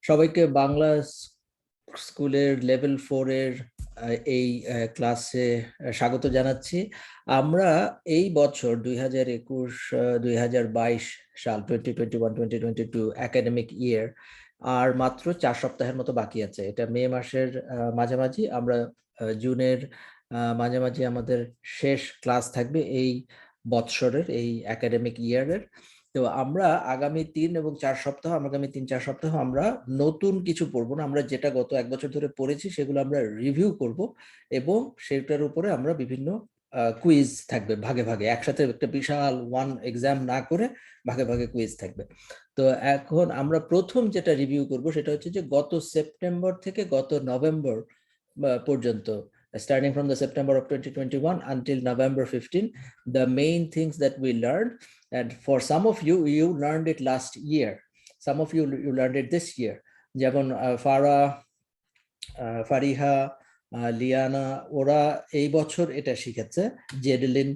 সবাইকে বাংলা স্কুলের লেভেল 4 এর এই ক্লাসে স্বাগত জানাচ্ছি। আমরা এই বছর 2021-2022 সাল 2021-2022 একাডেমিক ইয়ার আর মাত্র 4 সপ্তাহের মতো বাকি আছে। এটা মে মাসের মাঝামাঝি, আমরা জুনের মাঝামাঝি আমাদের শেষ ক্লাস থাকবে এই বৎসরের, এই একাডেমিক ইয়ারের। তো আমরা আগামী 3 এবং 4 সপ্তাহ আমরা নতুন কিছু পড়বো না। আমরা যেটা গত 1 বছর ধরে পড়েছি সেগুলো আমরা রিভিউ করব এবং সেটার উপরে আমরা বিভিন্ন কুইজ থাকবে ভাগে ভাগে, একসাথে একটা বিশাল ওয়ান এক্সাম না করে ভাগে ভাগে কুইজ থাকবে। তো এখন আমরা প্রথম যেটা রিভিউ করব সেটা হচ্ছে যে গত সেপ্টেম্বর থেকে গত নভেম্বর পর্যন্ত, starting from the September of 2021 until November 15, the main things that we learned. And for some of you, you learned it last year. Some of you learned it this year. যেমন Fariha, Liana, ওরা এই বছর এটা শিখেছে। জেডলিন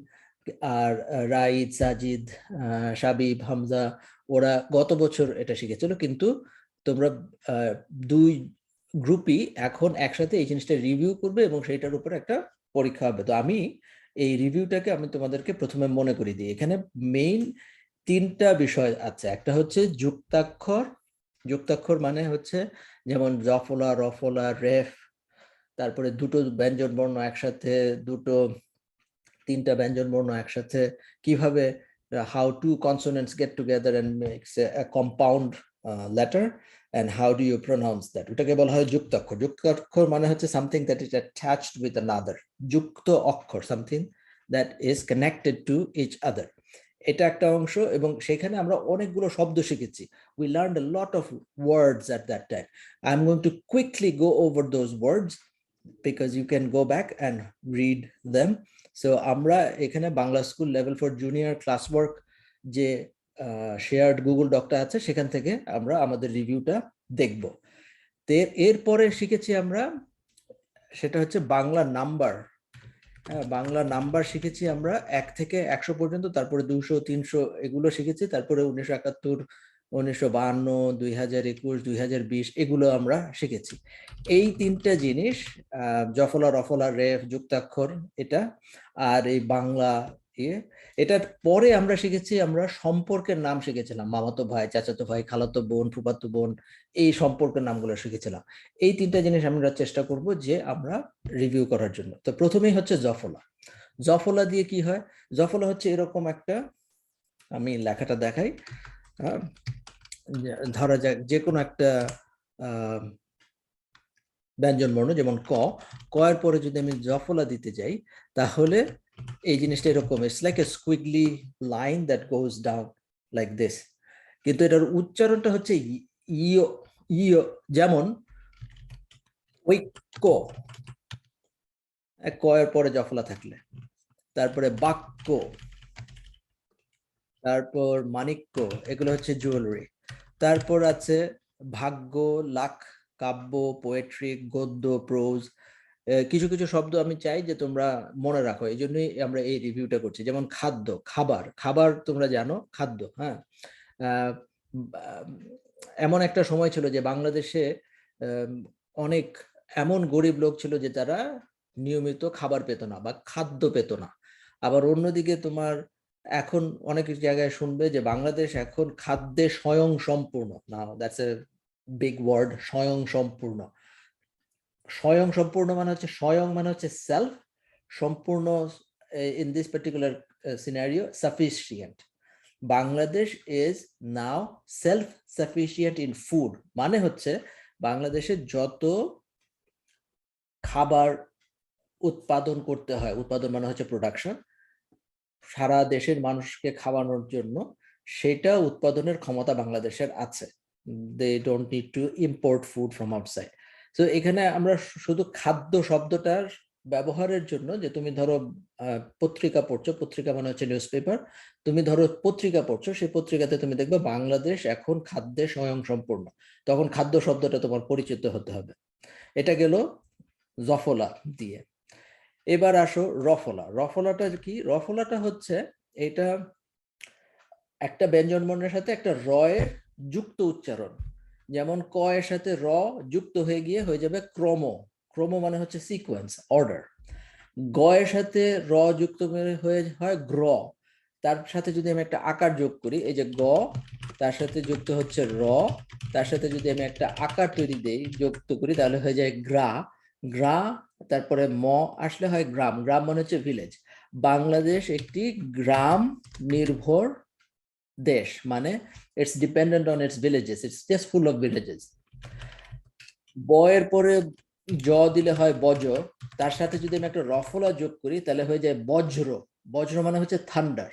আর রাইদ, সাজিদ, সাবিব, হামজা, ওরা গত বছর এটা শিখেছিল। কিন্তু তোমরা দুই গ্রুপই এখন একসাথে এই জিনিসটা রিভিউ করবে এবং সেটার উপরে একটা পরীক্ষা হবে। তো আমি এই রিভিউটাকে আমি তোমাদেরকে প্রথমে মনে করিয়ে দিই। এখানে মেইন 3টা বিষয় আছে। একটা হচ্ছে যুক্তাক্ষর। যুক্তাক্ষর মানে হচ্ছে যেমন জফলা, রফলা, রেফ, তারপরে দুটো ব্যঞ্জন বর্ণ একসাথে, 3টা ব্যঞ্জন বর্ণ একসাথে কিভাবে, how two consonants get together and makes a compound letter, and how do you pronounce that, ওটাকে বলা হয় যুক্তাক্ষর। যুক্তাক্ষর মানে হচ্ছে something that is attached with another, যুক্ত অক্ষর, something that is connected to each other, এটা একটা অংশ। এবং সেখানে আমরা অনেকগুলো শব্দ শিখেছি। we learned a lot of words at that time. I'm going to quickly go over those words because you can go back and read them. So আমরা এখানে Bangla school level 4 junior class work যে shared Google ডকটা আছে সেখান থেকে আমরা আমাদের রিভিউটা দেখব। এরপরে শিখেছি আমরা, সেটা হচ্ছে বাংলা নাম্বার। বাংলা নাম্বার শিখেছি আমরা 1 থেকে 100 পর্যন্ত, তারপরে 200, 300 এগুলো শিখেছি, তারপরে 1971, 1952, 2021, 2020 এগুলো আমরা শিখেছি। এই 3টা জিনিস, জফলা, রফলা, রেফ, যুক্তাক্ষর, এটা আর এই বাংলা এটার পরে আমরা শিখেছি, আমরা সম্পর্কের নাম শিখেছিলাম, মামাতো ভাই, চাচাতো ভাই, খালাতো বোন, ফুফাতো বোন, এই সম্পর্কের নামগুলো শিখেছিলাম। এই 3টা জিনিস আমরা চেষ্টা করব যে আমরা রিভিউ করার জন্য। তো প্রথমেই হচ্ছে জফলা। জফলা দিয়ে কি হয়? জফলা হচ্ছে এরকম একটা, আমি লেখাটা দেখাই। ধরা যাক যে কোনো একটা ব্যঞ্জন বর্ণ, যেমন ক, ক এর পরে যদি আমি জফলা দিতে যাই তাহলে এই জিনিসটা এরকম, it's like a squiggly line that goes down like this. কিন্তু এটার উচ্চারণটা হচ্ছে ইও, ইও, যেমন ঐক্য, ক এর পরে জফলা থাকলে, তারপরে বাক্য, তারপর মাণিক্য, এগুলো হচ্ছে জুয়েলারি। তারপর আছে ভাগ্য, লাখ, কাব্য, পোয়েট্রি, গদ্য, প্রোজ। কিছু কিছু শব্দ আমি চাই যে তোমরা মনে রাখো, এই জন্যই আমরা এই রিভিউটা করছি। যেমন খাদ্য, খাবার, খাবার তোমরা জানো, খাদ্য। হ্যাঁ, এমন একটা সময় ছিল যে বাংলাদেশে অনেক এমন গরিব লোক ছিল যে তারা নিয়মিত খাবার পেত না বা খাদ্য পেত না। আবার অন্যদিকে তোমার এখন অনেক জায়গায় শুনবে যে বাংলাদেশ এখন খাদ্যে স্বয়ং সম্পূর্ণ। Now that's a big word, স্বয়ং সম্পূর্ণ। স্বয়ং সম্পূর্ণ মানে হচ্ছে, স্বয়ং মানে হচ্ছে সেলফ, সম্পূর্ণ in this particular scenario sufficient. Bangladesh is now self sufficient in food, মানে হচ্ছে বাংলাদেশে যত খাবার উৎপাদন করতে হয়, উৎপাদন মানে হচ্ছে প্রোডাকশন, সারা দেশের মানুষকে খাওয়ানোর জন্য, সেটা উৎপাদনের ক্ষমতা বাংলাদেশের আছে। They don't need to import food from outside. তো এখানে আমরা শুধু খাদ্য শব্দটার ব্যবহারের জন্য, যে তুমি ধরো পত্রিকা পড়ছো, পত্রিকা মানে হচ্ছে নিউজ পেপার, তুমি ধরো পত্রিকা পড়ছো, সেই পত্রিকাতে তুমি দেখবে বাংলাদেশ এখন খাদ্যে স্বয়ং সম্পূর্ণ, তখন খাদ্য শব্দটা তোমার পরিচিত হতে হবে। এটা গেল জফলা দিয়ে। এবার আসো রফলা। রফলাটা কি? রফলাটা হচ্ছে এটা একটা ব্যঞ্জন বর্ণের সাথে একটা রয়ের যুক্ত উচ্চারণ। যেমন ক এর সাথে র যুক্ত হয়ে গিয়ে হয়ে যাবে ক্রম। ক্রম মানে হচ্ছে সিকোয়েন্স, অর্ডার। গ এর সাথে র যুক্ত হয়ে হয় গ্র। তার সাথে যদি আমি একটা আকার যোগ করি, এই যে গ, তার সাথে যুক্ত হচ্ছে র, তার সাথে যদি আমি একটা আকার তৈরি দেই, যুক্ত করি, তাহলে হয়ে যায় গ্রা। গ্রা, তারপরে ম আসলে হয় গ্রাম। গ্রাম মানে হচ্ছে ভিলেজ। বাংলাদেশ একটি গ্রাম নির্ভর দেশ, মানে it's dependent on it's villages, it's just full of villages. ব এর পরে জ দিলে হয় বজ, তার সাথে যদি আমি একটা রফলা যোগ করি তাহলে হয়ে যায় বজ্র। বজ্র মানে হচ্ছে থান্ডার।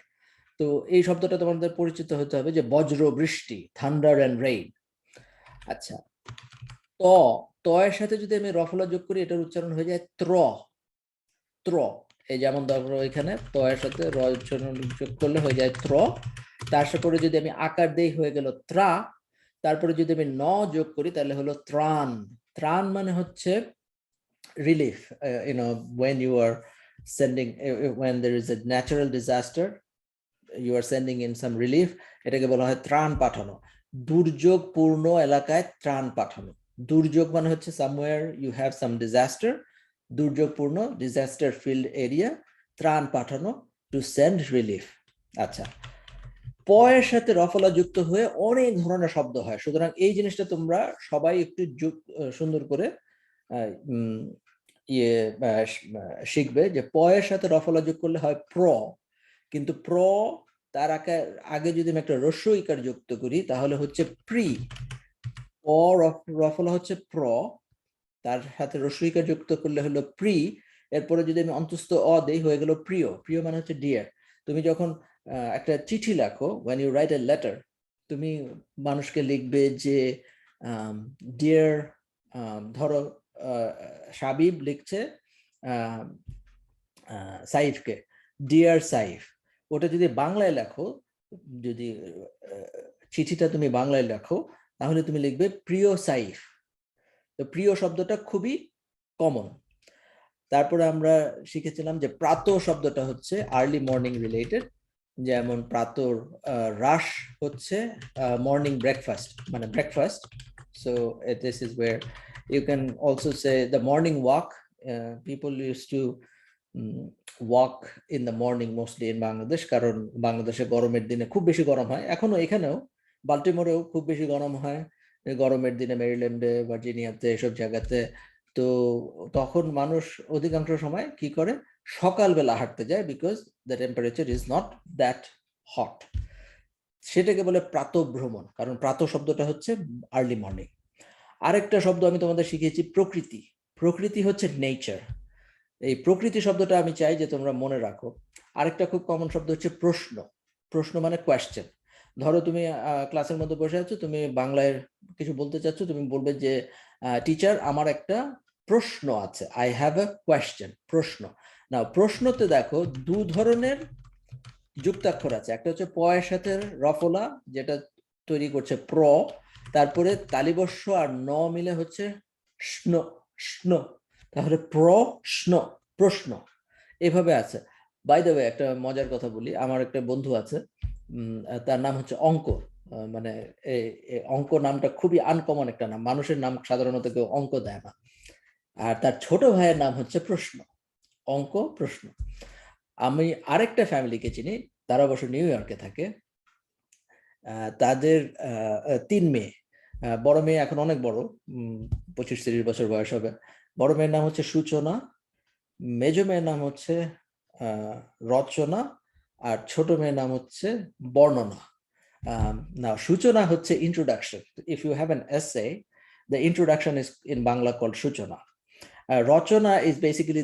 তো এই শব্দটা তোমাদের পরিচিত হতে হবে, যে বজ্র বৃষ্টি, থান্ডার এন্ড রেইন। আচ্ছা, ত, ত এর সাথে যদি আমি রফলা যোগ করি, এটার উচ্চারণ হয়ে যায় ত্র। ত্র, এই যেমন ধরো এখানে ত এর সাথে র উচ্চারণ যোগ করলে হয়ে যায় ত্র। তারপরে যদি আমি আকার দেই হয়ে গেল ত্রা। তারপরে যদি আমি ন যোগ করি তাহলে হলো ত্রাণ। ত্রাণ মানে হচ্ছে relief. When you are sending, when there is a natural disaster, you are sending in some relief, এটাকে বলা হয় ত্রাণ পাঠানো। দুর্যোগপূর্ণ এলাকায় ত্রাণ পাঠানো। দুর্যোগ মানে হচ্ছে somewhere you have some disaster, দুর্যোগপূর্ণ, disaster filled area, ত্রাণ পাঠানো, to send relief। আচ্ছা, প এর সাথে রফলা যুক্ত হয়ে অনেক ধরনের শব্দ হয়, সুতরাং এই জিনিসটা তোমরা সবাই একটু সুন্দর করে শিখবে, যে প এর সাথে রফলা যোগ করলে হয় প্র, কিন্তু প্র তার আগে যদি আমি একটা রস্য ইকার যুক্ত করি তাহলে হচ্ছে প্রি। প রফলা হচ্ছে প্র, তার সাথে রস্য ইকার যুক্ত করলে হলো প্রি, এরপরে যদি আমি অন্তস্থ অ দেই হয়ে গেল প্রিয়। প্রিয় মানে হচ্ছে ডিয়ার। তুমি যখন একটা চিঠি লেখো, when you write a letter, তুমি মানুষকে লিখবে যে ডিয়ার, ধরো সাবিব লিখছে সাইফকে, ডিয়ার সাইফ। ওটা যদি বাংলায় লেখো, যদি চিঠিটা তুমি বাংলায় লেখো, তাহলে তুমি লিখবে প্রিয় সাইফ। তো প্রিয় শব্দটা খুবই কমন। তারপরে আমরা শিখেছিলাম যে প্রাত শব্দটা হচ্ছে আর্লি মর্নিং রিলেটেড, যেমন প্রাতর রাশ হচ্ছে মর্নিং ব্রেকফাস্ট, মানে breakfast. So this is where you can also say the morning walk. People use to walk in the morning mostly in Bangladesh, কারণ বাংলাদেশে গরমের দিনে খুব বেশি গরম হয়, এখনো এখানেও বাল্টিমোরেও খুব বেশি গরম হয় গরমের দিনে, মেরিল্যান্ডে, ভার্জিনিয়াতে, এসব জায়গাতে। তো তখন মানুষ অধিকাংশ সময় কি করে, সকালবেলা হাঁটতে যায়, because the temperature is not that hot. সেটাকে বলে প্রাতঃভ্রমণ, কারণ প্রাত শব্দটা হচ্ছে আর্লি মর্নিং। আরেকটা শব্দ আমি তোমাদের শিখিয়েছি প্রকৃতি। প্রকৃতি হচ্ছে নেচার। এই প্রকৃতি শব্দটা আমি চাই যে তোমরা মনে রাখো। আরেকটা খুব কমন শব্দ হচ্ছে প্রশ্ন। প্রশ্ন মানে কোয়েশ্চেন। ধরো তুমি ক্লাসের মধ্যে বসে আছো, তুমি বাংলায় কিছু বলতে চাচ্ছ, তুমি বলবে যে টিচার আমার একটা প্রশ্ন আছে, আই হ্যাভ এ কোয়েশ্চেন, প্রশ্ন। না, প্রশ্নতে দেখো দু ধরনের যুক্তাক্ষর আছে, একটা হচ্ছে প এর সাথে রফলা, যেটা তৈরি করছে প্র, তারপরে তালিবস্য আর ন মিলে হচ্ছে স্ন, স্ন, তাহলে প্রশ্ন, প্রশ্ন, এভাবে আছে। বাই দ্য ওয়ে, একটা মজার কথা বলি, আমার একটা বন্ধু আছে, তার নাম হচ্ছে অঙ্ক। মানে অঙ্ক নামটা খুবই আনকমন একটা নাম, মানুষের নাম সাধারণত কেউ অঙ্ক দেয় না। আর তার ছোট ভাইয়ের নাম হচ্ছে প্রশ্ন, অঙ্ক প্রশ্ন। আমি আরেকটা ফ্যামিলিকে চিনি, তারা অবশ্য নিউ ইয়র্কে থাকে। তাদের 3 মেয়ে। বড় মেয়ে এখন অনেক বড়, 25-30 বছর বয়স হবে। বড় মেয়ের নাম হচ্ছে সূচনা, মেজো মেয়ের নাম হচ্ছে রচনা, আর ছোট মেয়ের নাম হচ্ছে বর্ণনা। না, সূচনা হচ্ছে introduction. If you have an essay, the introduction is in Bangla called Shuchana. Rachana is basically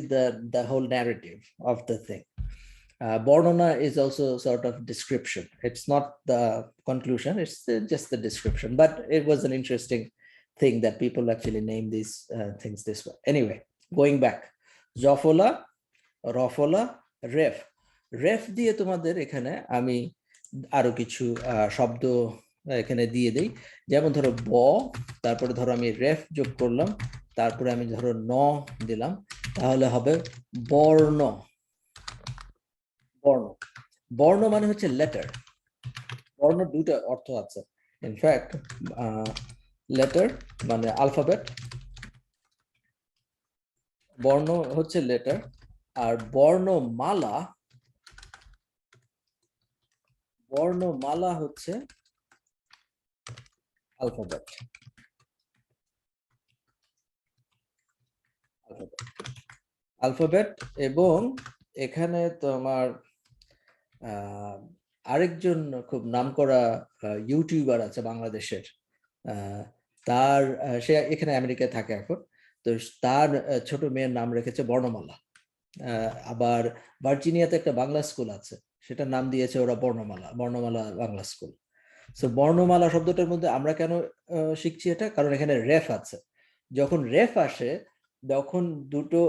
the whole narrative of the thing. Bornona is also sort of description. It's not the conclusion, it's just the description. But it was an interesting thing that people actually name these things this way. Anyway, going back, Jofola, Rofola, Ref. Ref দিয়ে তোমাদের এখানে আমি আরো কিছু শব্দ এখানে দিয়ে দেই। যেমন ধরো ব, তারপরে ধরো আমি রেফ যোগ করলাম, তারপরে আমি ধরো ন দিলাম, তাহলে হবে বর্ণ। বর্ণ, বর্ণ মানে হচ্ছে লেটার। বর্ণ দুইটা অর্থ আছে। ইনফ্যাক্ট লেটার মানে আলফাবেট, বর্ণ হচ্ছে লেটার, আর বর্ণমালা হচ্ছে আলফাবেট। আলফাবেট এবং এখানে তোমার আরেকজন খুব নামকরা ইউটিউবার আছে বাংলাদেশের, তার সে এখানে আমেরিকায় থাকে এখন, তো তার ছোট মেয়ের নাম রেখেছে বর্ণমালা। আবার ভার্জিনিয়াতে একটা বাংলা স্কুল আছে, সেটার নাম দিয়েছে ওরা বর্ণমালা বাংলা স্কুল। সো বর্ণমালা শব্দটার মধ্যে আমরা কেন শিখছি এটা, কারণ এখানে রেফ আছে। যখন রেফ আসে তখন দুটো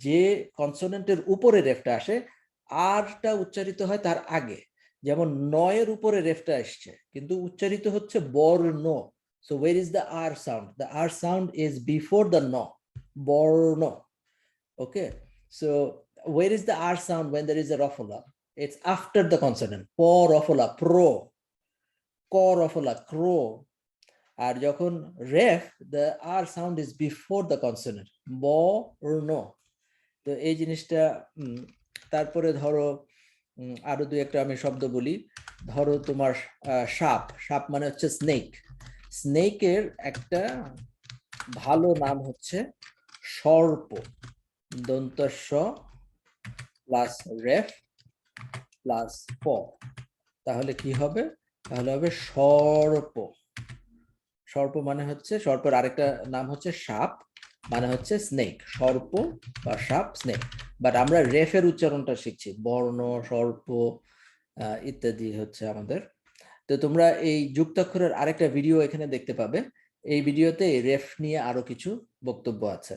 যে কনসোনেন্টের উপরে রেফটা আসে আরটা উচ্চারিত হয় তার আগে। যেমন নয়ের উপরে রেফটা আসছে কিন্তু উচ্চারিত হচ্ছে বর্ণ। So where is the R sound? The R sound is before the ন, বর্ণ। Okay, so where is the R sound when there is a rafala? It's after the consonant. Po rafala, pro. Ko rafala, cro. আর যখন রেফ, the R sound is before the consonant. Bo or no. তো এই জিনিসটা তারপরে ধরো আরো দুই একটা আমি শব্দ বলি। ধরো তোমার সাপ, সাপ মানে হচ্ছে স্নেক। স্নেকের একটা ভালো নাম হচ্ছে সর্প, দন্ত স প্লাস রেফ প্লাস প, তাহলে কি হবে? তাহলে হবে সর্প। সর্প মানে হচ্ছে, সর্পের আরেকটা নাম হচ্ছে সাপ, মানে হচ্ছে স্নেক, সর্প বা সাপ স্নেক। বাট আমরা রেফের উচ্চারণটা শিখছি, বর্ণ সর্প ইত্যাদি হচ্ছে আমাদের। তো তোমরা এই যুক্তাক্ষরের আরেকটা ভিডিও এখানে দেখতে পাবে। এই ভিডিওতে রেফ নিয়ে আরো কিছু বক্তব্য আছে।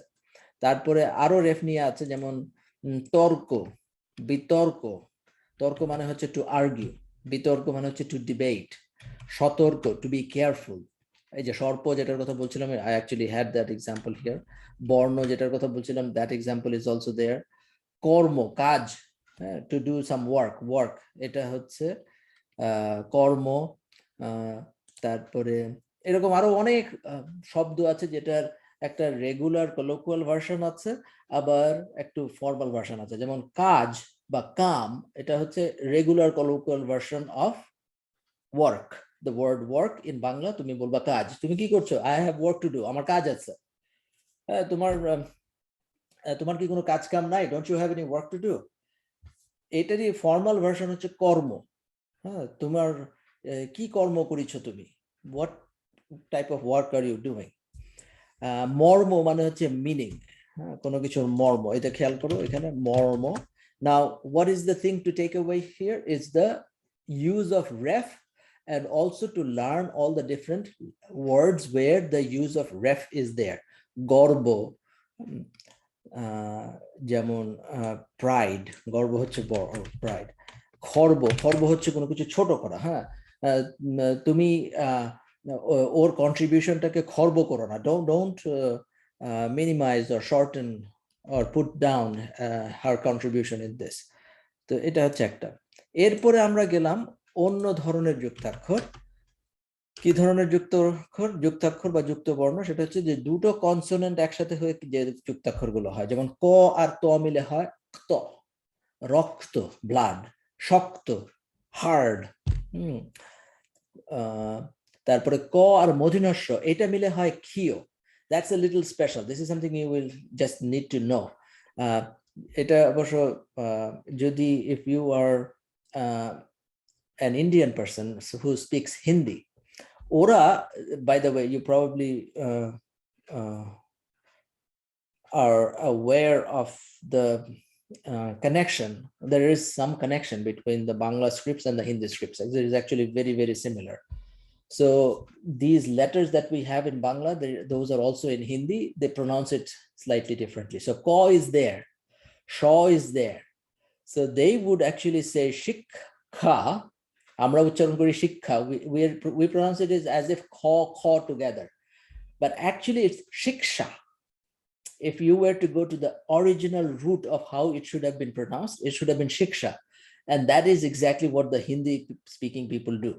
তারপরে আরো রেফ নিয়ে আছে, যেমন তর্ক, বিতর্ক। তর্ক মানে হচ্ছে টু আর্গিউ, বিতর্ক মানে হচ্ছে টু ডিবেট। সতর্ক, টু বি কেয়ারফুল। এই যে সর্প যেটার কথা বলছিলাম, I actually had that example here. বর্ণ যেটার কথা বলছিলাম, that example is also there. কর্ম, কাজ, হ্যাঁ, টু ডু সাম ওয়ার্ক, এটা হচ্ছে কর্ম। তারপরে এরকম আরো অনেক শব্দ আছে যেটার একটা রেগুলার কলোকুয়াল ভার্সন আছে, আবার একটু ফর্মাল ভার্সন আছে। যেমন কাজ বা কাম, এটা হচ্ছে regular colloquial version of work. The word work in Bangla তুমি বলবা কাজ। তুমি কি করছো? I have work to do, আমার কাজ আছে। তোমার কি কোনো কাজ কাম নাই? Don't you have any work to do? এটারই ফর্মাল ভার্সন হচ্ছে কর্ম। হ্যাঁ, তোমার কি কর্ম করিছো তুমি? What type of work are you doing? মর্ম মানে হচ্ছে মিনিং, হ্যাঁ, কোনো কিছুর মর্ম। এটা খেয়াল করো এখানে মর্ম। Now what is the thing to take away here is the use of রেফ, and also to learn all the different words where the use of ref is there. গর্ব, যেমন প্রাইড, গর্ব হচ্ছে প্রাইড। খর্ব, খর্ব হচ্ছে কোনো কিছু ছোট করা। হ্যাঁ, তুমি ওর কন্ট্রিবিউশনটাকে খর্ব করো না, don't minimise or shorten or put down her contribution in this. তো এটা হচ্ছে একটা। এরপরে আমরা গেলাম অন্য ধরনের যুক্তাক্ষর। কি ধরনের যুক্তাক্ষর বা যুক্ত বর্ণ? সেটা হচ্ছে যে দুটো কনসোনেন্ট একসাথে হয়ে যে যুক্তাক্ষর গুলো হয়, যেমন ক আর ত মিলে হয় ক্ত। রক্ত, ব্লাড। শক্ত, হার্ড। তারপরে ক আর মূর্ধন্য ষ, এটা মিলে হয় ক্ষীয়। That's a little special, this is something you will just need to know. এটা অবশ্য যদি if you are an Indian person who speaks Hindi, Ora, by the way, you probably are aware of the connection. There is some connection between the Bangla scripts and the Hindi scripts. It is actually very, very similar. So these letters that we have in Bangla, those are also in Hindi. They pronounce it slightly differently. So ko is there, shaw is there. So they would actually say shikha. আমরা উচ্চারণ করি শিক্ষা, we pronounce it as if খ together, but actually it's shiksha. If you were to go to the original root of how it should have been pronounced, it should have been shiksha, and that is exactly what the Hindi speaking people do.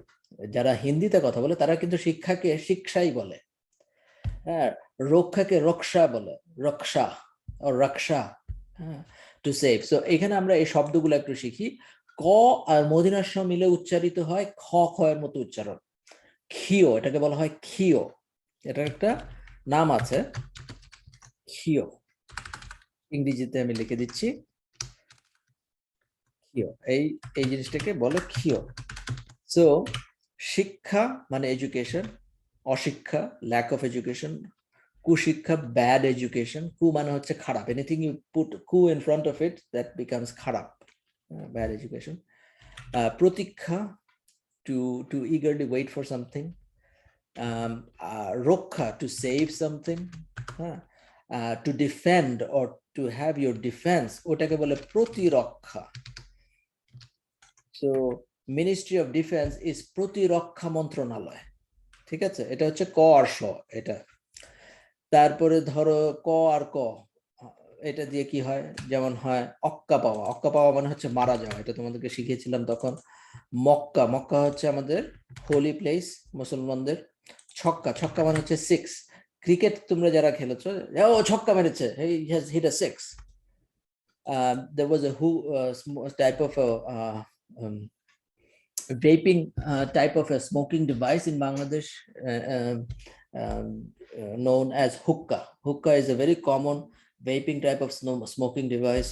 যারা হিন্দিতে কথা বলে তারা কিন্তু শিক্ষাকে শিক্ষাই বলে, হ্যাঁ, রক্ষাকে রক্ষা বলে, রক্ষা ও রক্ষা, হ্যাঁ, টু সেভ। সো এখানে আমরা এই শব্দগুলো একটু শিখি। ক আর মদিনার স মিলে উচ্চারিত হয় খ খ এর মতো উচ্চারণ। খিও, এটাকে বলা হয় খিও, এটার একটা নাম আছে, খিও। ইংরেজিতে আমি লিখে দিচ্ছি খিও, এই এই জিনিসটাকে বলে খিও। সো শিক্ষা মানে এডুকেশন, অশিক্ষা ল্যাক অফ এডুকেশন, কুশিক্ষা ব্যাড এডুকেশন, কু মানে হচ্ছে খারাপ, এনিথিং ইউ পুট কু in front of it that becomes খারাপ, ব্যাড এডুকেশন। প্রতীক্ষা, to to eagerly wait for something, রক্ষা, to save something, হ্যাঁ, to defend or to have your defense, ওটাকে বলে প্রতিরক্ষা। So ministry of defence is প্রতিরক্ষা মন্ত্রণালয়, ঠিক আছে, এটা হচ্ছে ক আর স এটা। তারপরে ধরো ক আর ক, এটা দিয়ে কি হয়, যেমন হয় অক্কা পাওয়া, অক্কা পাওয়া মানে হচ্ছে মারা যাওয়া, এটা তোমাদেরকে শিখিয়েছিলাম তখন। মক্কা, মক্কা হচ্ছে আমাদের হোলি প্লেস মুসলমানদের। ছক্কা, ছক্কা মানে হচ্ছে সিক্স, ক্রিকেট তোমরা যারা খেলেছো, ও ছক্কা মেরেছে, he has hit a six. there was a type of a vaping type of a smoking device in Bangladesh, known as hookah. Hookah is a very common vaping type of smoking device,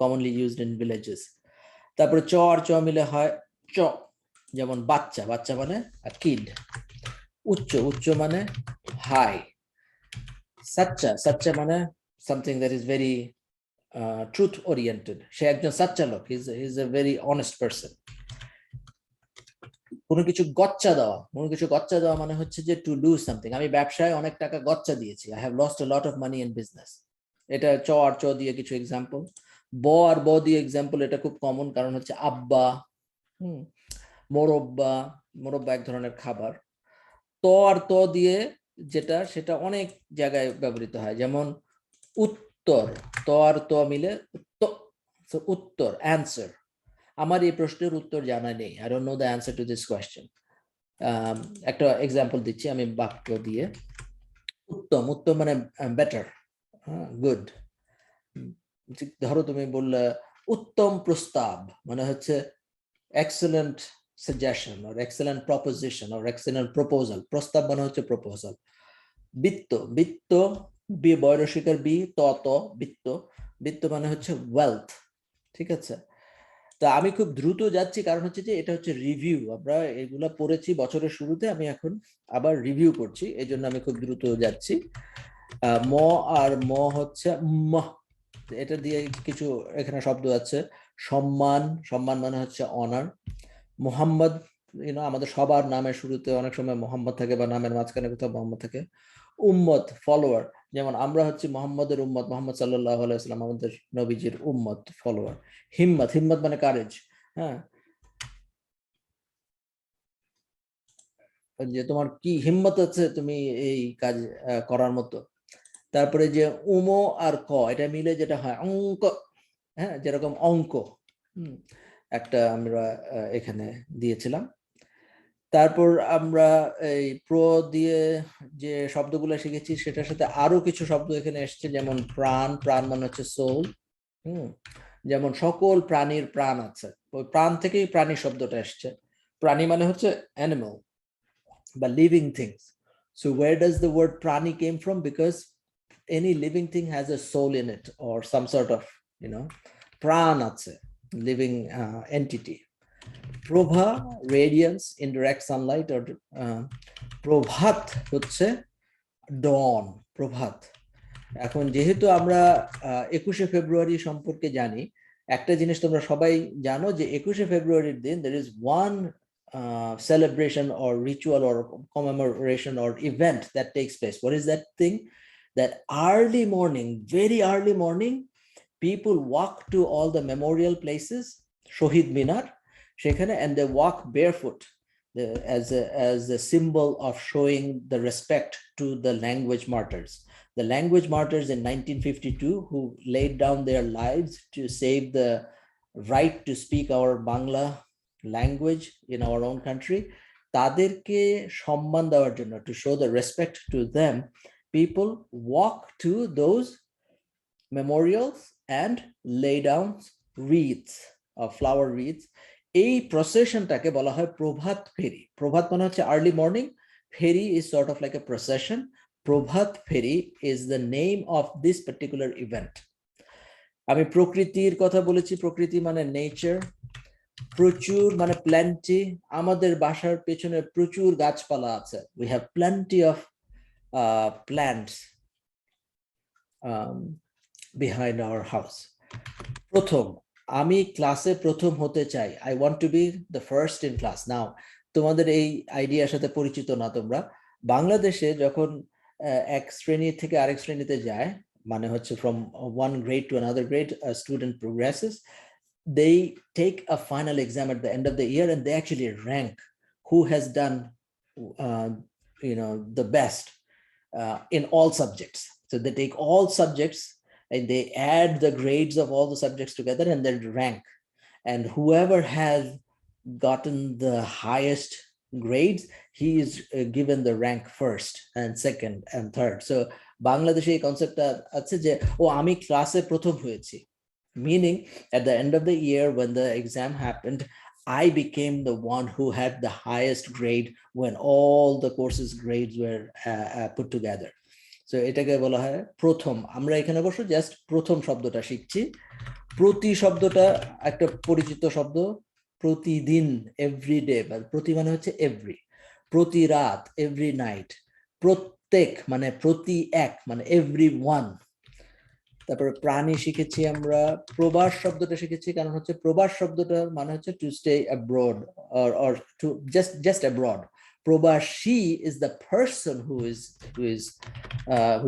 commonly used in villages. তারপরে চ আর চ মিলে হয় চ, যেমন বাচ্চা, বাচ্চা মানে কিড। উচ্চ, উচ্চ মানে হাই। সাচ্চা, সাচ্চা মানে something that is very truth oriented, সে একজন সাচ্চা লোক, he's a very honest person. কোনো কিছু গচ্চা দেওয়া, কোনো কিছু গচ্চা দেওয়া মানে হচ্ছে যে টু ডু সামথিং, আমি ব্যবসায় অনেক টাকা গচ্চা দিয়েছি, I have lost a lot of money in business. এটা চ আর চ দিয়ে কিছু এক্সাম্পল। ব আর ব দিয়ে এক্সাম্পল, এটা খুব কমন, কারণ হচ্ছে আব্বা, মোরব্বা, মোরব্বা এক ধরনের খাবার। ত আর ত দিয়ে যেটা, সেটা অনেক জায়গায় ব্যবহৃত হয়, যেমন উত্তর, ত আর ত মিলে উত্তর, অ্যান্সার। আমার এই প্রশ্নের উত্তর জানা নেই, I don't know the answer to this question. একটা এক্সাম্পল দিচ্ছি আমি বাক্য দিয়ে। উত্তম, উত্তম মানে বেটার, গুড। ধরো তুমি বললে উত্তম প্রস্তাব, মানে হচ্ছে excellent suggestion or excellent proposition or excellent proposal. প্রস্তাব মানে হচ্ছে প্রপোজাল। বিত্ত, বিত্ত বয়রসিকার বি, ত ত, বিত্ত, বিত্ত মানে হচ্ছে ওয়েলথ, ঠিক আছে। তা আমি খুব দ্রুত যাচ্ছি, কারণ হচ্ছে যে এটা হচ্ছে রিভিউ, আমরা এগুলা পড়েছি বছরের শুরুতে, আমি এখন আবার রিভিউ করছি, এই জন্য আমি খুব দ্রুত যাচ্ছি। ম আর ম হচ্ছে ম, এটা দিয়ে কিছু এখানে শব্দ আছে। সম্মান, সম্মান মানে হচ্ছে অনার। মোহাম্মদ, আমাদের সবার নামের শুরুতে অনেক সময় মোহাম্মদ থাকে, বা নামের মাঝখানে কোথাও মোহাম্মদ থাকে। উম্মত, ফলোয়ার, যেমন আমরা হচ্ছে মোহাম্মদের উম্মত, মোহাম্মদ সাল্লাল্লাহু আলাইহি ওয়াসাল্লাম আমাদের নবীজির উম্মত, ফলোয়ার। হিম্মত, হিম্মত মানে কারেজ, হ্যাঁ, যে তোমার কি হিম্মত আছে তুমি এই কাজ করার মতো। তারপরে যে উমো আর ক, এটা মিলে যেটা হয় অঙ্ক, হ্যাঁ, যেরকম অঙ্ক, একটা আমরা এখানে দিয়েছিলাম। তারপর আমরা এই প্র দিয়ে যে শব্দগুলো শিখেছি, সেটার সাথে আরো কিছু শব্দ এখানে এসছে, যেমন প্রাণ, প্রাণ মানে হচ্ছে সোল, যেমন সকল প্রাণীর প্রাণ আছে, ওই প্রাণ থেকেই প্রাণী শব্দটা এসছে। প্রাণী মানে হচ্ছে অ্যানিমাল বা living things. So where does the word প্রাণী came from? Because any living thing has a soul in it, or some sort of, প্রাণ আছে, living entity. Prabha, radiance, indirect Sunlight, or প্রভাত হচ্ছে ডন, প্রভাত। এখন যেহেতু আমরা 21শে ফেব্রুয়ারি সম্পর্কে জানি, একটা জিনিস তোমরা সবাই জানো যে 21শে ফেব্রুয়ারির দিন there is one celebration or ritual or commemoration or event that takes place. What is that thing? That early morning, very early morning, people walk to all the memorial places, Shohid Minar, সেখানে, and they walk barefoot as a symbol of showing the respect to the language martyrs. The language martyrs in 1952 who laid down their lives to save the right to speak our Bangla language in our own country, তাদেরকে সম্মান দেওয়ার জন্য, to show the respect to them, people walk to those memorials and lay down wreaths or flower wreaths. এই প্রসেশনটাকে বলা হয় প্রভাত ফেরি। প্রভাত মানে হচ্ছে আর্লি মর্নিং, ফেরি is sort of like a procession. প্রভাত ফেরি is the name of this particular event. আমি প্রকৃতির কথা বলেছি, প্রকৃতি মানে নেচার, প্রচুর মানে প্ল্যান্টি, আমাদের বাসার পেছনে প্রচুর গাছপালা আছে, we have plenty of plants behind our house. প্রথম, আমি ক্লাসে প্রথম হতে চাই, I want to be the first in class. Now তোমাদের এই আইডিয়ার সাথে পরিচিত না তোমরা, বাংলাদেশে যখন এক শ্রেণী থেকে আরেক শ্রেণীতে যায়, মানে হচ্ছে from one grade to another grade, a student progresses, they take a final exam at the end of the year and they actually rank who has done the best in all subjects. So they take all subjects and they add the grades of all the subjects together and then rank, and whoever has gotten the highest grades, he is given the rank first and second and third. So Bangladesh এই কনসেপ্টটা আছে যে ও আমি ক্লাসে প্রথম হয়েছি, meaning at the end of the year when the exam happened, I became the one who had the highest grade when all the courses grades were put together. So এটাকে বলা হয় প্রথম। আমরা এখানে অবশ্য জাস্ট প্রথম শব্দটা শিখছি। প্রতি শব্দটা একটা পরিচিত শব্দ, প্রতিদিন, এভরিডে, প্রতি মানে হচ্ছে এভরি, প্রতি রাত, এভরি নাইট, প্রত্যেক মানে প্রতি এক মানে এভরি ওয়ান। তারপরে প্রাণী শিখেছি আমরা, প্রবাস শব্দটা শিখেছি, কারণ হচ্ছে প্রবাস শব্দটা মানে হচ্ছে to stay abroad or to just abroad. প্রবাসী is the person who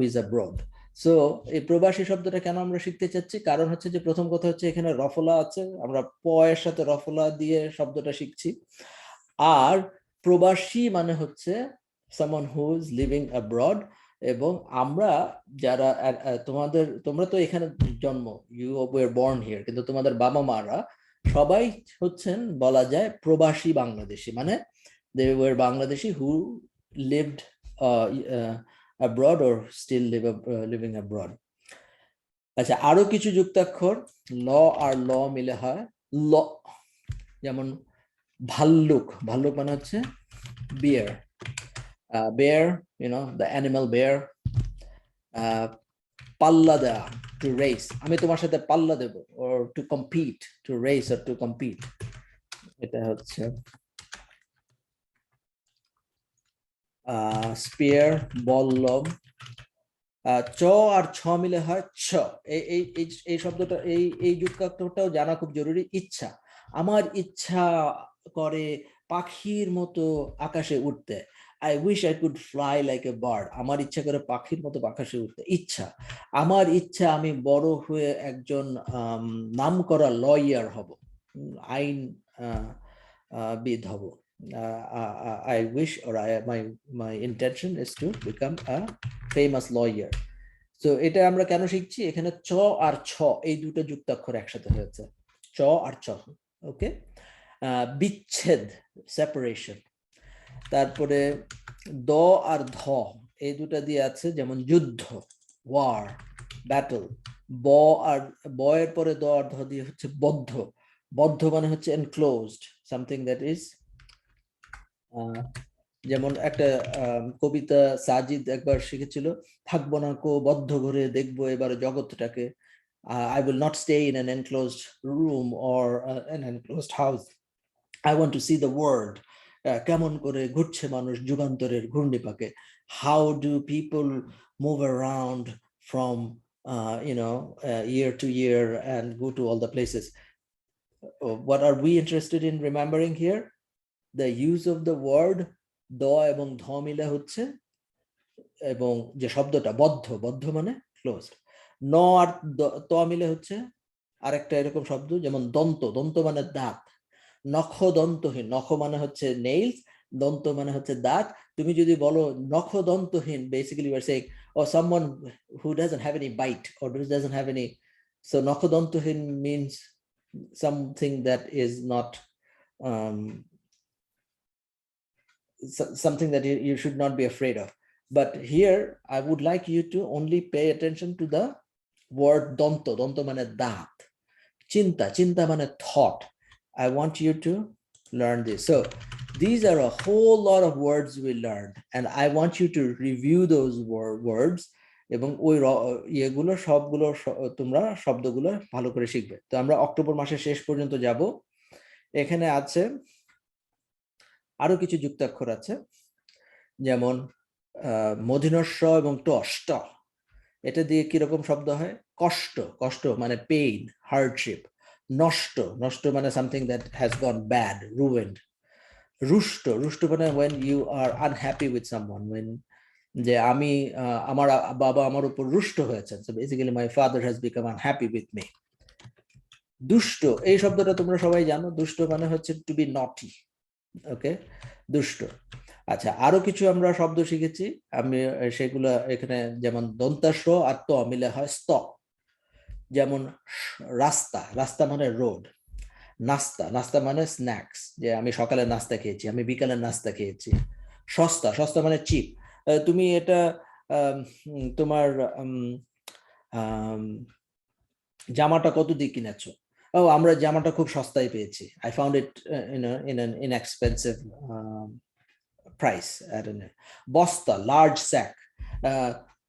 is abroad. So এই প্রবাসী শব্দটা কেন আমরা শিখতে চাচ্ছি, কারণ হচ্ছে যে প্রথম কথা হচ্ছে এখানে রফলা আছে, আমরা প এর সাথে রফলা দিয়ে শব্দটা শিখছি। আর প্রবাসী মানে হচ্ছে someone who is living abroad, এবং আমরা যারা তোমরা তো এখানে জন্ম, you were born here, কিন্তু তোমাদের বাবা মারা সবাই হচ্ছেন বলা যায় প্রবাসী বাংলাদেশি, মানে they were Bangladeshi who lived abroad or still living abroad. আচ্ছা, আরো কিছু যুক্তাক্ষর ল আর ল মিলে হয় ল, যেমন ভাল্লুক, ভাল্লুক মানে হচ্ছে bear, bear, the animal bear. পাল্লা দেওয়া, to race, আমি তোমার সাথে পাল্লা দেব, or to compete, to race or to compete, এটা হচ্ছে স্পিয়ার, বল্লভ। চ আর ছ মিলে হয় ছ, এই শব্দটা এই যুক্তাক্ষরটাও জানা খুব জরুরি। ইচ্ছা, আমার ইচ্ছা করে পাখির মতো আকাশে উঠতে, I wish I could fly like a bird. আমার ইচ্ছা করে পাখির মতো আকাশে উঠতে। ইচ্ছা, আমার ইচ্ছা আমি বড় হয়ে একজন নামকরা লয়ার হব, আইন বিদ হব। I wish, or my intention is to become a famous lawyer. So এটা আমরা কেন শিখছি, এখানে চ আর ছ এই দুটো যুক্তাক্ষর একসাথে হয়েছে, চ আর ছ, ওকে। বিচ্ছেদ, সেপারেশন। তারপরে দ আর ধ এই দুটা দিয়ে আছে, যেমন যুদ্ধ, ওয়ার, ব্যাটল। ব এর পরে দ আর ধ দিয়ে হচ্ছে বদ্ধ, বদ্ধ মানে হচ্ছে এনক্লোজড, সামথিং দ্যাট ইজ, যেমন একটা কবিতা সাজিদ একবার শিখেছিল, থাকবো না কো বদ্ধ ঘরে, দেখবো এবার জগৎটাকে, I will not stay in an enclosed room or an enclosed house, I want to see the world. কেমন করে ঘুরছে মানুষ যুগান্তরের ঘূর্ণিপাকে, how do people move around from year to year and go to all the places. What are we interested in remembering here? The use of the word দ এবং ধ মিলে হচ্ছে, এবং যে শব্দটা বদ্ধ, বদ্ধ মানে ক্লোজড। ন আর ত মিলে হচ্ছে আরেকটা এরকম শব্দ, যেমন দন্ত, দন্ত মানে দাঁত, নখ দন্তহীন, নখ মানে হচ্ছে নেইলস, দন্ত মানে হচ্ছে দাঁত। তুমি যদি বলো নখ দন্তহীন, basically you are saying, or someone who doesn't have any bite or doesn't have any, so নখ দন্তহীন means something that is not something that you should not be afraid of. But here I would like you to only pay attention to the word donto. Donto মানে দাঁত, চিন্তা, চিন্তা মানে thought. I want you to learn this. So these are a whole lot of words we learned, and I want you to review those words এবং ওই ইয়েগুলো সবগুলো তোমরা শব্দগুলো ভালো করে শিখবে। তো আমরা অক্টোবর মাসের শেষ পর্যন্ত যাব। এখানে আছে আরো কিছু যুক্তাক্ষর আছে, যেমন মূর্ধন্য এবং ট, এটা দিয়ে কিরকম শব্দ হয়? কষ্ট, কষ্ট মানে পেইন, হার্ডশিপ। নষ্ট, নষ্ট মানে something that has gone bad, ruined. রুষ্ট, রুষ্ট মানে when you are unhappy with someone, when যে আমি আমার বাবা আমার উপর রুষ্ট হয়েছেন, so basically my father has become unhappy with me. দুষ্ট, এই শব্দটা তোমরা সবাই জানো, দুষ্ট মানে হচ্ছে to be naughty, ওকে, দুষ্ট। আচ্ছা, আরো কিছু আমরা শব্দ শিখেছি, আমি সেগুলো এখানে, যেমন দন্তাস্ব আর ত মিলে হয় স্ত। যেমন রাস্তা, রাস্তা মানে রোড। নাস্তা, নাস্তা মানে স্ন্যাক্স, যে আমি সকালে নাস্তা খেয়েছি, আমি বিকালে নাস্তা খেয়েছি। সস্তা, সস্তা মানে চিপ। তুমি এটা তোমার জামাটা কত দিয়ে কিনেছো? ও, আমরা জামাটা খুব সস্তায় পেয়েছি। I found it in an inexpensive price. বস্তা, লার্জ স্যাক।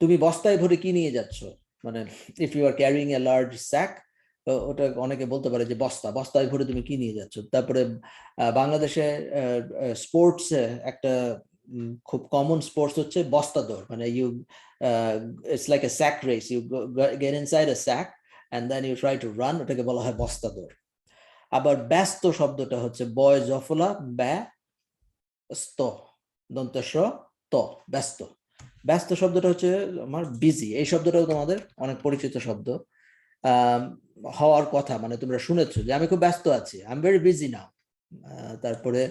তুমি বস্তায় ভরে কি নিয়ে যাচ্ছ? মানে if you are carrying a large sack, ওটা অনেকে বলতে পারে যে বস্তা, বস্তায় ভরে তুমি কি নিয়ে যাচ্ছ। তারপরে বাংলাদেশে স্পোর্টস একটা খুব কমন স্পোর্টস হচ্ছে বস্তা দৌড়, মানে you it's like a sack race, you get inside a sack and then you try to run, ওটাকে বলা হয় বস্তা দৌড়। আবার ব্যস্ত শব্দটা হচ্ছে বয় জফলা ব্যস্ত, দন্তস্ব ত, ব্যস্ত। ব্যস্ত শব্দটা হচ্ছে আমার বিজি, এই শব্দটাও তোমাদের অনেক পরিচিত শব্দ হওয়ার কথা, মানে তোমরা শুনেছো যে আমি খুব ব্যস্ত আছি, I am very busy now. তারপরে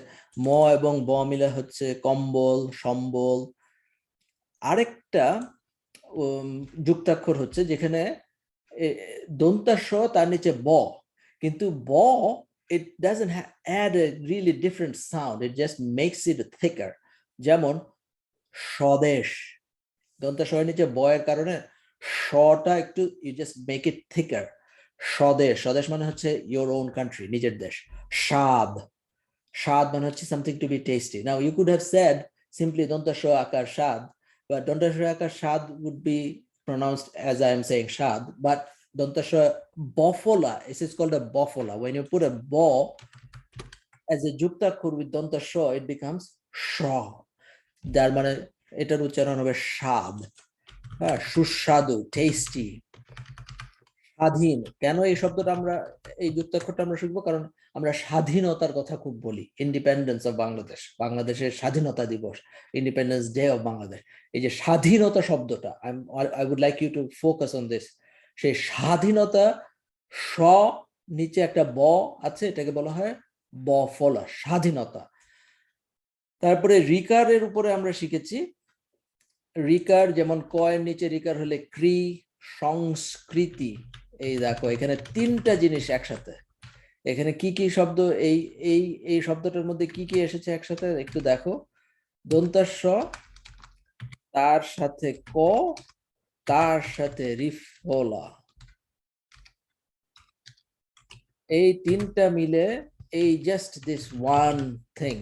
ম এবং ব মিলে হচ্ছে কম্বল, সম্বল। আরেকটা যুক্তাক্ষর হচ্ছে যেখানে দন্তাস্ব তার নিচে ব, কিন্তু ব it doesn't add a really different sound, it just makes it thicker. যেমন স্বদেশ, দন্তাস্বয়ের নিচে বয়ের কারণে শটা একটু, you just make it thicker. স্বদেশ, স্বদেশ মানে হচ্ছে your own country, নিজের দেশ। স্বাদ, স্বাদ মানে হচ্ছে something to be tasty. Now you could have said simply দন্তাস্ব আকার স্বাদ, but দন্তাস্ব আকার স্বাদ would be pronounced as I am saying shad, but Dantasha bofola, this is called a bofola. When you put a bo as a juktakhur with Dantasha, it becomes shaw. যার মানে এটার উচ্চারণ হবে স্বাদ, হ্যাঁ, সুস্বাদু, টেস্টি। স্বাধীন, কেন এই শব্দটা আমরা, এই যুক্তাক্ষরটা আমরা শিখবো কারণ আমরা স্বাধীনতার কথা খুব বলি। ইন্ডিপেন্ডেন্স অফ বাংলাদেশ, বাংলাদেশের স্বাধীনতা দিবস, ইন্ডিপেন্ডেন্স ডে অফ বাংলাদেশ। এই যে স্বাধীনতা শব্দটা, I would like you to focus on this. সেই স্বাধীনতা, স নিচে একটা ব আছে, এটাকে বলা হয় ব ফলা, স্বাধীনতা। তারপরে রিকারের উপরে আমরা শিখেছি, রিকার যেমন কয়ের নিচে রিকার হলে ক্রি, সংস্কৃতি। এই দেখো এখানে তিনটা জিনিস একসাথে, এখানে কি কি শব্দ, এই এই এই শব্দটার মধ্যে কি কি এসেছে একসাথে একটু দেখো। দন্তাস্ব, তার সাথে ক, তার সাথে রিফলা, এই তিনটা মিলে এই জাস্ট দিস ওয়ান থিং,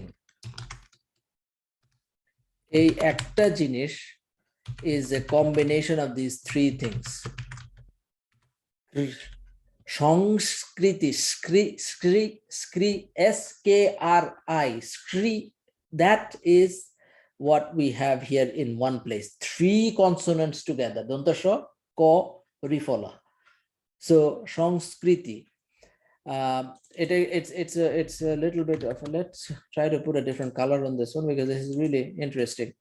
এই একটা জিনিস is a combination of these three things. সংস্কৃতি, S-K-R-I, skri, that is what we have here in one place. Three consonants together. Dantasha, ko, rifola. So সংস্কৃতি. It's a little bit of, let's try to put a different color on this one because this is really interesting.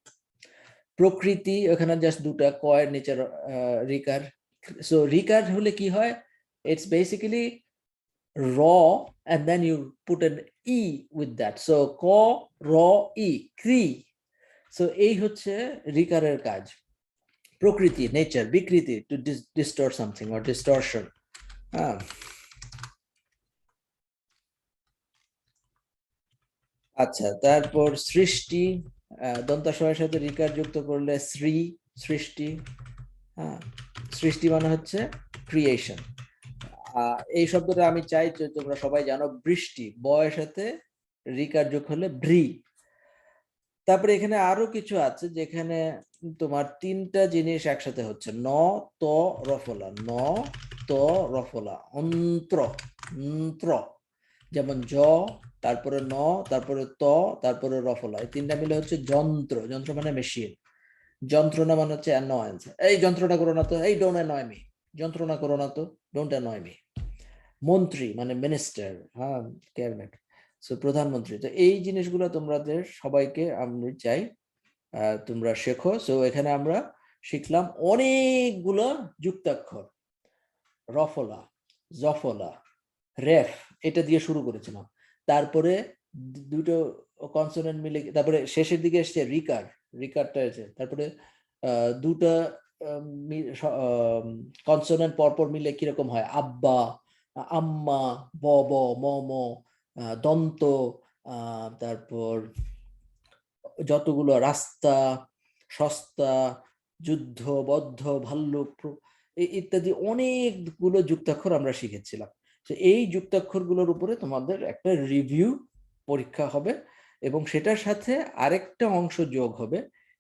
প্রকৃতি, ওখানে just দুটা কয়ের নিচে recur. So recur হলে কি হয়, it's basically raw and then you put an e with that, so ko raw e, kri. So এই হচ্ছে রিকারের কাজ। প্রকৃতি, নেচার, বিকৃতি, to distort something or distortion. আচ্ছা, তারপর সৃষ্টি, দন্তাসয়ের সাথে রিকার যুক্ত করলে শ্রী, সৃষ্টি। হ্যাঁ, সৃষ্টি মানে হচ্ছে ক্রিয়েশন। এই শব্দটা আমি চাই যে তোমরা সবাই জানো। বৃষ্টি, বয়ের সাথে রিকার যোগ হলে ব্রি। তারপরে এখানে আরো কিছু আছে যেখানে তোমার তিনটা জিনিস একসাথে হচ্ছে, ন ত রফলা, ন ত রফলা, অন্ত্র, অন্ত্র। যেমন জ, তারপরে ন, তারপরে ত, তারপরে রফলা, এই তিনটা মিলে হচ্ছে যন্ত্র। যন্ত্র মানে মেশিন। যন্ত্রণা মানে হচ্ছে অ্যানয়েন্স, এই যন্ত্রণা করো না তো, এই ডোন্ট অ্যানয় মি, যন্ত্রণা করো না তো, ডোন্ট অ্যানয় মি। মন্ত্রী মানে মিনিস্টার, হ্যাঁ, ক্যাবিনেট, সো প্রধানমন্ত্রী। তো এই জিনিসগুলো তোমাদের সবাইকে আমি চাই তোমরা শেখো। সো এখানে আমরা শিখলাম অনেকগুলো যুক্তাক্ষর, রফলা, জফলা, রেফ, এটা দিয়ে শুরু করেছিলাম। তারপরে দুটো কনসোনেন্ট মিলে, তারপরে শেষের দিকে এসছে রিকার, রিকারটা এসে, তারপরে দুটা কনসোনেন্ট পরপর মিলে কিরকম হয়, আব্বা, আম্মা, ব ব, ম ম, দন্ত, তারপর যতগুলো রাস্তা, সস্তা, যুদ্ধ, বদ্ধ, ভাল্লুক ইত্যাদি অনেকগুলো যুক্তাক্ষর আমরা শিখেছিলাম। তো এই যুক্তাক্ষরগুলোর উপরে তোমাদের একটা রিভিউ পরীক্ষা হবে, এবং সেটার সাথে আরেকটা অংশ যোগ হবে।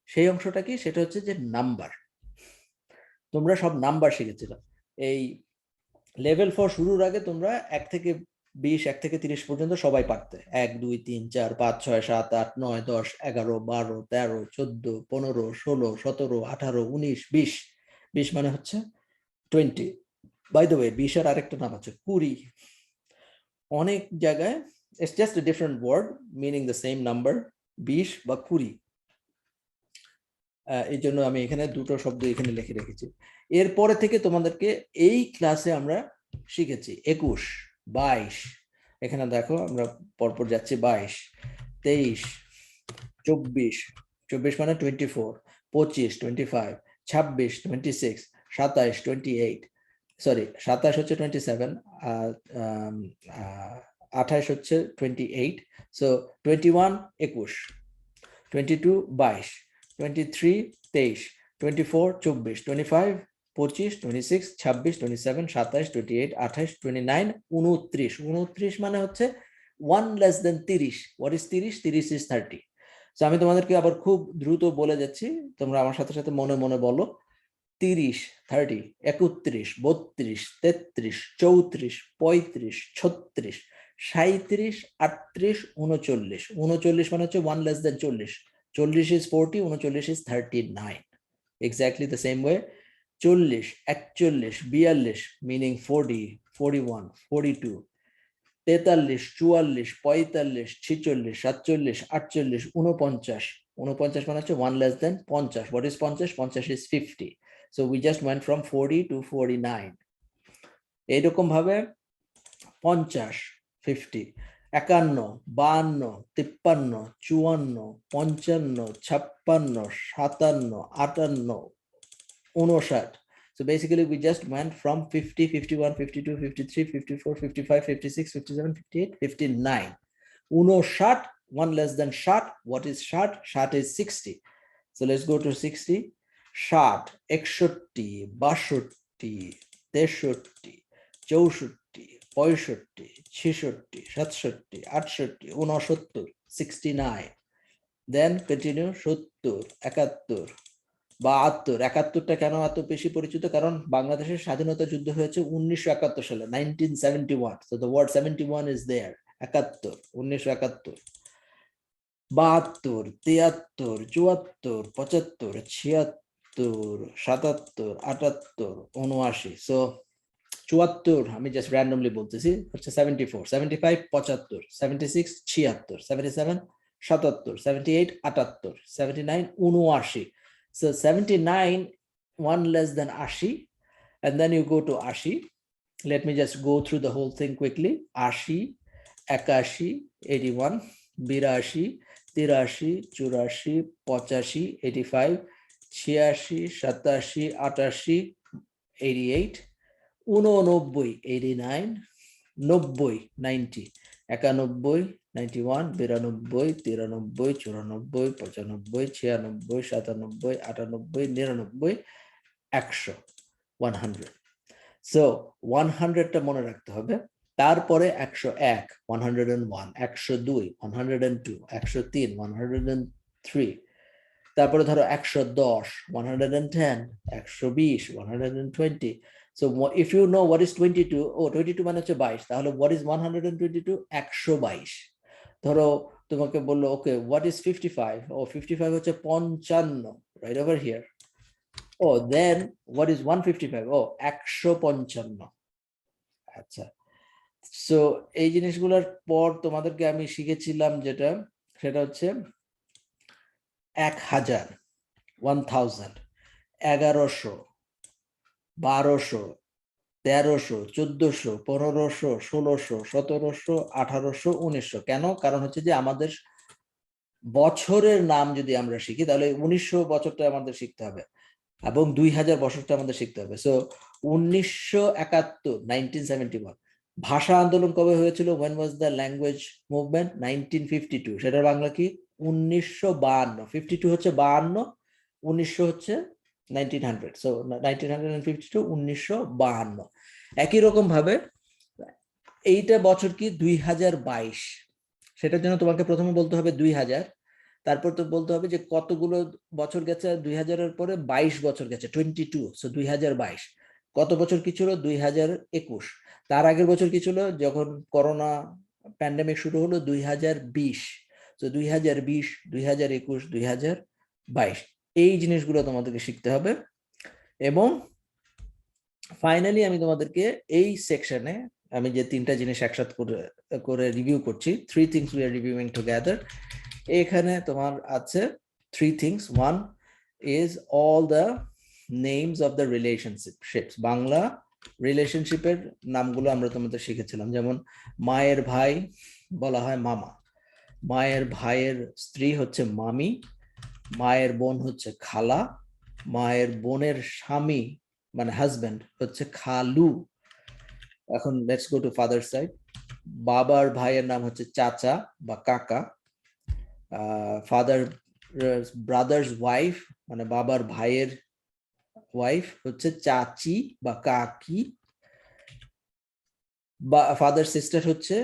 সেই অংশটা কি, সেটা হচ্ছে যে নাম্বার। তোমরা সব নাম্বার শিখেছিল এই লেভেল 4 শুরুর আগে। তোমরা 1 থেকে 20, 1 থেকে 30 পর্যন্ত সবাই পারতে, 1 2 3 4 5 6 7 8 9 10 11 12 13 14 15 16 17 18 19 20। 20 মানে হচ্ছে 20। বাই দ্য ওয়ে, 20 এর আরেকটা নাম আছে 20। অনেক জায়গায় it's just a different word meaning the same number, 20 বা 20। এই জন্য আমি এখানে দুটো শব্দ এখানে লিখে রেখেছি। এরপরে থেকে তোমাদেরকে এই ক্লাসে আমরা শিখেছি 21, 22, এখানে দেখো আমরা পরপর যাচ্ছি, 22, 23, 24, 24 মানে 24, 25, 25, 26, 26, 27, 28, সরি 27 হচ্ছে 27, 28 হচ্ছে 28, সো 21 21, 22 22, 23 23, 24 24, 25 25, 26 26, 27 27, 28 28, 29 29। 29 মানে হচ্ছে 1 less than 30। What is 30? 30 is 30। তো আমি তোমাদেরকে আবার খুব দ্রুত বলে যাচ্ছি, তোমরা আমার সাথে সাথে মনে মনে বলো। 30 30, 31 32, 33 34, 35 36, 37 38, 39। 39 মানে হচ্ছে 1 less than 40। 40 is 40, 39 is 39। Exactly the same way. 40 41 42, meaning 40 41 42, 43 44 45 46 47 48, 49। 49 মানে হচ্ছে 1 less than 50। What is 50? 50 is 50. So we just went from 40 to 49. এইরকম ভাবে 50 50, 51 52 53 54 55 56 57 58 59। So basically we just went from 50 51 52 53 54 55 56 57 58 59। 59, 1 less than 60. What is 60? 60 is 60. So let's go to 60. 60 61 62 63 64 65 66 67 68 69 69। Then continue 70 71 72। 71টা কেন এত বেশি পরিচিত? কারণ বাংলাদেশের স্বাধীনতা যুদ্ধ হয়েছে 1971 সালে, 1971। So the word 71 is there. 71, 1971। 72 73 74 75 76 77 78 79। So 74 আমি জাস্ট র্যান্ডমলি বলতেছি, হচ্ছে 74 75 75 76 76 77 77 78 78 79 79। So 79, 1 less than 80, and then you go to 80. Let me just go through the whole thing quickly. 80 81 81 82 83 84 85 85 86 87 88 88 89 89 90 91 91, 92, 93, 94, 95, 96, 97, 98, 99, 100, 100. So 100টা মনে রাখতে হবে। তারপরে 101, 101, 102, 102, 103, 103। তারপরে ধরো 110, 110, 120, 120। So if you know what is 22, 22 মানে হচ্ছে 22, তাহলে what is 122? 122। ধরো তোমাকে বললো ওকে what is 55? 55 হচ্ছে 55, right over here. Then what is 155? 155। আচ্ছা, সো এই জিনিসগুলোর পর তোমাদেরকে আমি শিখেছিলাম যেটা, সেটা হচ্ছে 1000, 1000, 1100, 1200, 1300, 1400, 1500, 1600, 1700, 1800, 1900। কেন? কারণ হচ্ছে যে আমাদের বছরের নাম যদি আমরা শিখি তাহলে 1900 বছরটা আমাদের শিখতে হবে এবং 2000 বছরটা আমাদের শিখতে হবে। সো 1971, 1971। ভাষা আন্দোলন কবে হয়েছিল? when was the language movement? 1952। সেটার বাংলা কি? 1952। 52 হচ্ছে 52, 1900 হচ্ছে 1900। সো 1952, 1952। একই রকম ভাবে এইটা বছর কি? 2022। সেটার জন্য তোমাকে প্রথমে বলতে হবে 2000, তারপর তো বলতে হবে যে কতগুলো বছর গেছে 2000-এর পরে, 22 বছর গেছে, 22। সো 2022। কত বছর কি ছিল? 2021। তার আগের বছর কি ছিল? যখন করোনা প্যান্ডেমিক শুরু হলো, 2020। তো 2020, 2021, 2022, এই জিনিসগুলো তোমাদেরকে শিখতে হবে। এবং ফাইনালি আমি তোমাদেরকে এই সেকশনে আমি যে 3টা জিনিস একসাথে করে রিভিউ করছি, 3 things we are reviewing together, এখানে তোমার আছে 3 things. One is all the names of the relationships. Bangla রিলেশনশিপের নামগুলো আমরা তোমাদের শিখেছিলাম, যেমন মায়ের ভাই বলা হয় মামা, মায়ের ভাইয়ের স্ত্রী হচ্ছে মামি, মায়ের বোন হচ্ছে খালা, মায়ের বোনের স্বামী মানে হাজবেন্ড হচ্ছে খালু। এখন let's go to father side. বাবার ভাইয়ের নাম হচ্ছে চাচা বা কাকা। ফাদার ব্রাদার্স ওয়াইফ মানে বাবার ভাইয়ের ওয়াইফ হচ্ছে চাচি বা কাকি। বা ফাদার সিস্টার হচ্ছে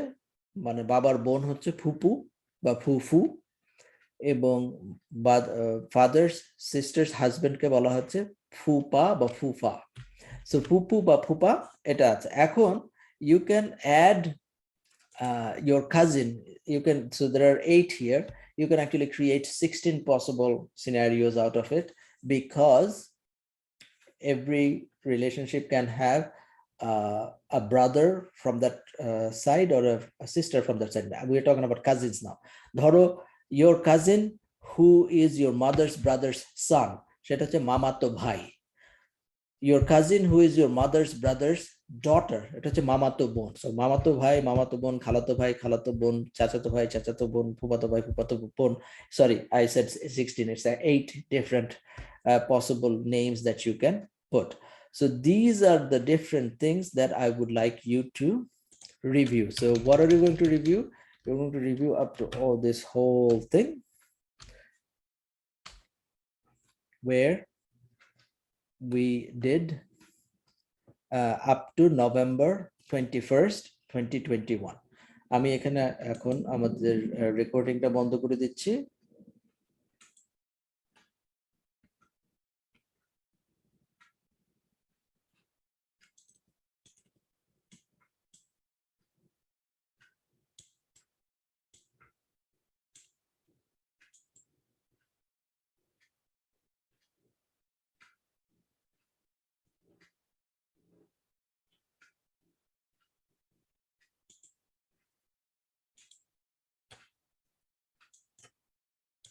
মানে বাবার বোন হচ্ছে ফুপু বা ফুফু। এবং ফাদার সিস্টার্স হাজবেন্ডকে বলা হচ্ছে ফুপা বা ফুফা। সো ফুপু বা ফুপা এটা আছে। এখন you can add your cousin. You can, so there are 8 here. You can actually create 16 possible scenarios out of it, because every relationship can have a brother from that side or a sister from that side. We are talking about cousins now. Dhoro your cousin who is your mother's brother's son, সেটা হচ্ছে মামাতো ভাই। your cousin who is your mother's brother's daughter, এটা হচ্ছে মামাতো বোন। So মামাতো ভাই, মামাতো বোন, খালাতো ভাই, খালাতো বোন, চাচাতো ভাই, চাচাতো বোন, ফুফাতো ভাই, ফুফাতো বোন। Sorry, I said 16. It's 8 different possible names that you can put. So these are the different things that I would like you to review. So what are you going to review? You're going to review up to all this whole thing where we did up to November 21st, 2021. আমি এখানে এখন আমাদের রেকর্ডিংটা বন্ধ করে দিচ্ছি।